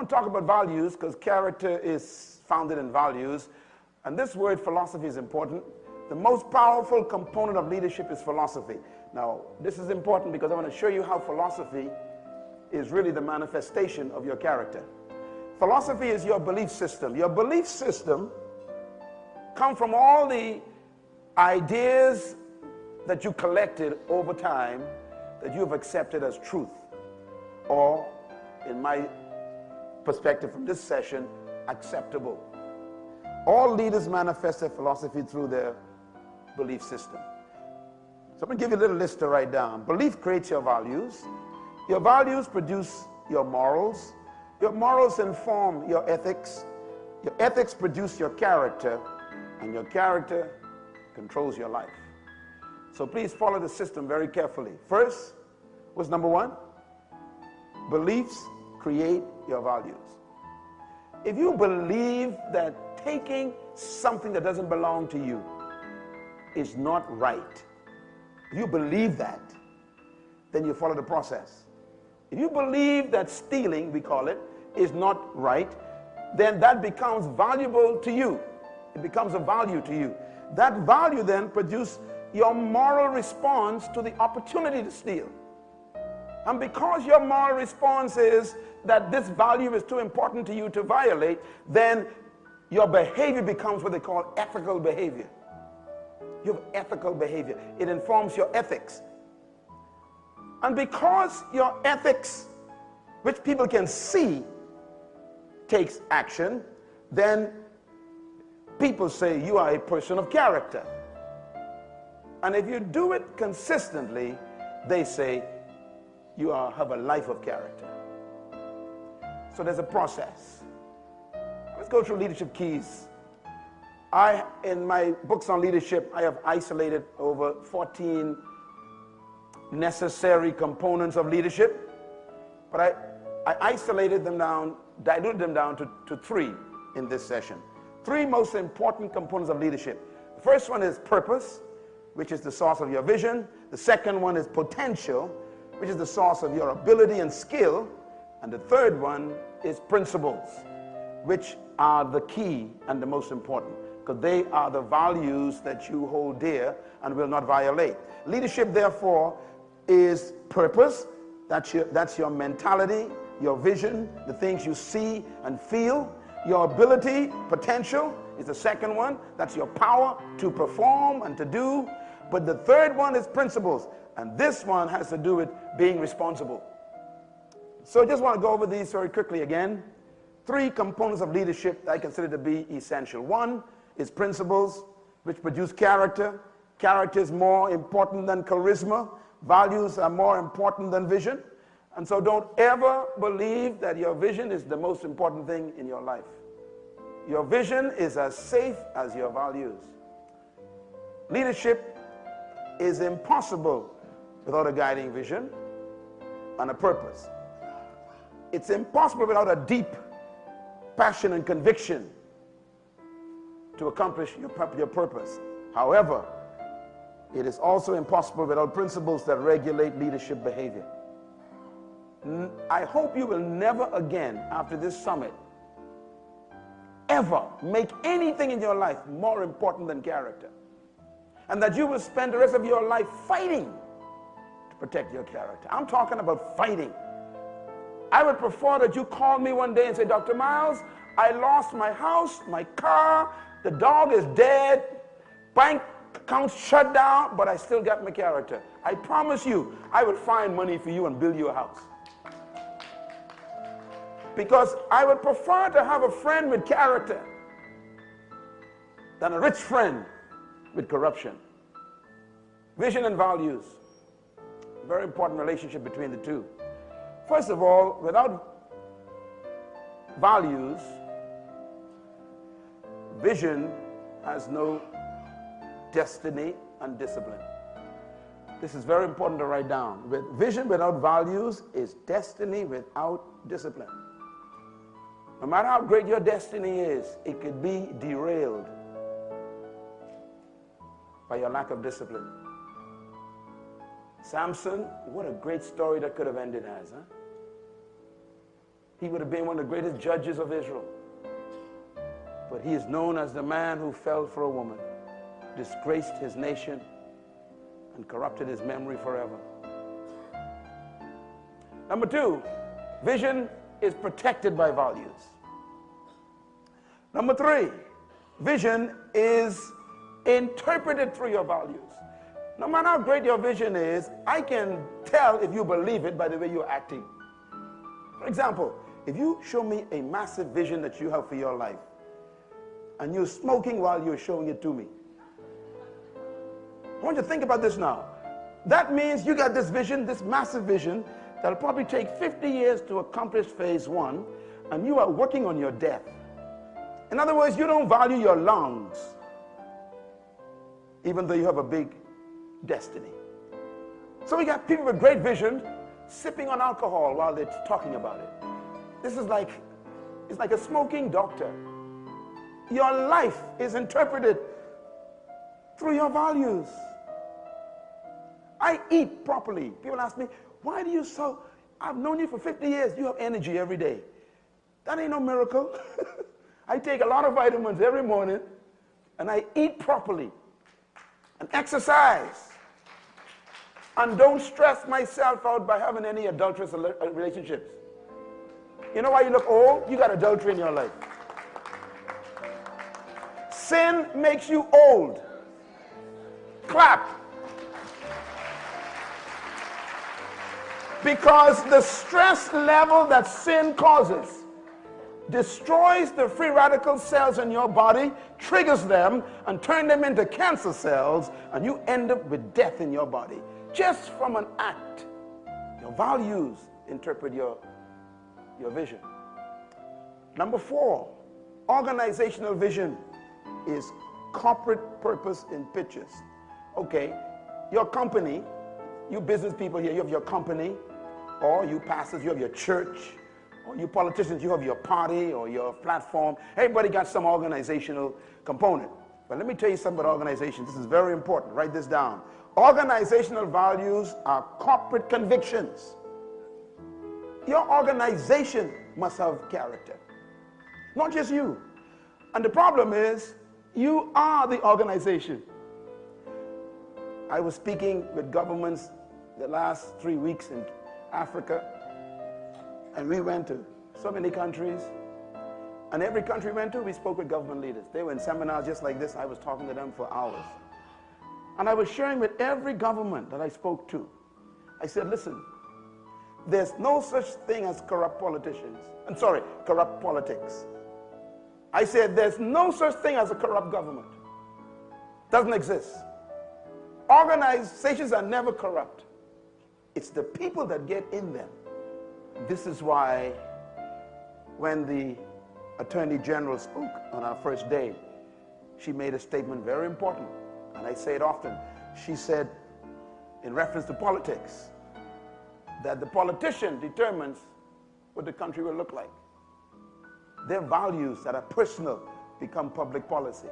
want to talk about values because character is founded in values. And this word philosophy is important. The most powerful component of leadership is philosophy. Now, this is important because I want to show you how philosophy is really the manifestation of your character. Philosophy is your belief system. Your belief system comes from all the ideas that you collected over time that you have accepted as truth, or in my perspective from this session, acceptable. All leaders manifest their philosophy through their belief system. So I'm going to give you a little list to write down. Belief creates your values. Your values produce your morals. Your morals inform your ethics. Your ethics produce your character, and your character controls your life. So please follow the system very carefully. First, what's number one? Beliefs create your values. If you believe that taking something that doesn't belong to you is not right, if you believe that, then you follow the process. If you believe that stealing, we call it, is not right, then that becomes valuable to you. It becomes a value to you. That value then produces your moral response to the opportunity to steal. And because your moral response is that this value is too important to you to violate, then your behavior becomes what they call ethical behavior. You have ethical behavior. It informs your ethics. And because your ethics, which people can see, takes action, then people say you are a person of character. And if you do it consistently, they say you have a life of character. So there's a process. Let's go through leadership keys. In my books on leadership, I have isolated over 14 necessary components of leadership, but I isolated them down, diluted them down to 3 in this session. 3 most important components of leadership. The first one is purpose, which is the source of your vision. The second one is potential, which is the source of your ability and skill. And the third one is principles, which are the key and the most important, because they are the values that you hold dear and will not violate. Leadership, therefore, is purpose. That's your mentality, your vision, the things you see and feel. Your ability, potential, is the second one. That's your power to perform and to do. But the third one is principles, and this one has to do with being responsible. So I just want to go over these very quickly again. 3 components of leadership that I consider to be essential. 1 is principles, which produce character. Character is more important than charisma. Values are more important than vision. And so don't ever believe that your vision is the most important thing in your life. Your vision is as safe as your values. Leadership is impossible without a guiding vision and a purpose. It's impossible without a deep passion and conviction to accomplish your purpose. However, it is also impossible without principles that regulate leadership behavior. I hope you will never again, after this summit, ever make anything in your life more important than character. And that you will spend the rest of your life fighting to protect your character. I'm talking about fighting. I would prefer that you call me one day and say, Dr. Myles, I lost my house, my car, the dog is dead, bank account's shut down, but I still got my character. I promise you, I would find money for you and build you a house. Because I would prefer to have a friend with character than a rich friend with corruption. Vision and values. Very important relationship between the two. First of all, without values, vision has no destiny and discipline. This is very important to write down. Vision without values is destiny without discipline. No matter how great your destiny is, it could be derailed by your lack of discipline. Samson, what a great story that could have ended as, huh? He would have been one of the greatest judges of Israel. But he is known as the man who fell for a woman, disgraced his nation, and corrupted his memory forever. Number two, vision is protected by values. Number three, vision is interpreted through your values. No matter how great your vision is, I can tell if you believe it by the way you're acting. For example, if you show me a massive vision that you have for your life, and you're smoking while you're showing it to me, I want you to think about this now. That means you got this vision, this massive vision, that'll probably take 50 years to accomplish phase one, and you are working on your death. In other words, you don't value your lungs, even though you have a big destiny. So we got people with great vision sipping on alcohol while they're talking about it. This is like, it's like a smoking doctor. Your life is interpreted through your values. I eat properly. People ask me, why do you so, I've known you for 50 years, you have energy every day. That ain't no miracle. I take a lot of vitamins every morning, and I eat properly, and exercise, and don't stress myself out by having any adulterous relationships. You know why you look old? You got adultery in your life. Sin makes you old. Clap. Because the stress level that sin causes destroys the free radical cells in your body, triggers them, and turn them into cancer cells, and you end up with death in your body. Just from an act. Your values interpret your vision. Number four, organizational vision is corporate purpose in pictures. Okay, your company, you business people here, you have your company, or you pastors, you have your church, or you politicians, you have your party or your platform. Everybody got some organizational component. But let me tell you something about organization. This is very important. Write this down. Organizational values are corporate convictions. Your organization must have character, not just you. And the problem is, you are the organization. I was speaking with governments the last 3 weeks in Africa, and we went to so many countries, and every country we went to, we spoke with government leaders. They were in seminars just like this. I was talking to them for hours, and I was sharing with every government that I spoke to. I said, listen, there's no such thing as corrupt politicians. I'm sorry, corrupt politics. I said, there's no such thing as a corrupt government. Doesn't exist. Organizations are never corrupt. It's the people that get in them. This is why when the Attorney General spoke on our first day, she made a statement very important, and I say it often. She said, in reference to politics, that the politician determines what the country will look like. Their values that are personal become public policy.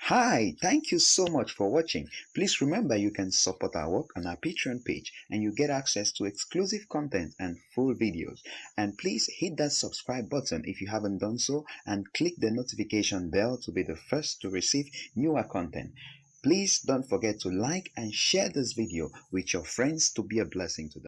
Hi, thank you so much for watching. Please remember you can support our work on our Patreon page and you get access to exclusive content and full videos. And please hit that subscribe button if you haven't done so, and click the notification bell to be the first to receive newer content. Please don't forget to like and share this video with your friends to be a blessing to them.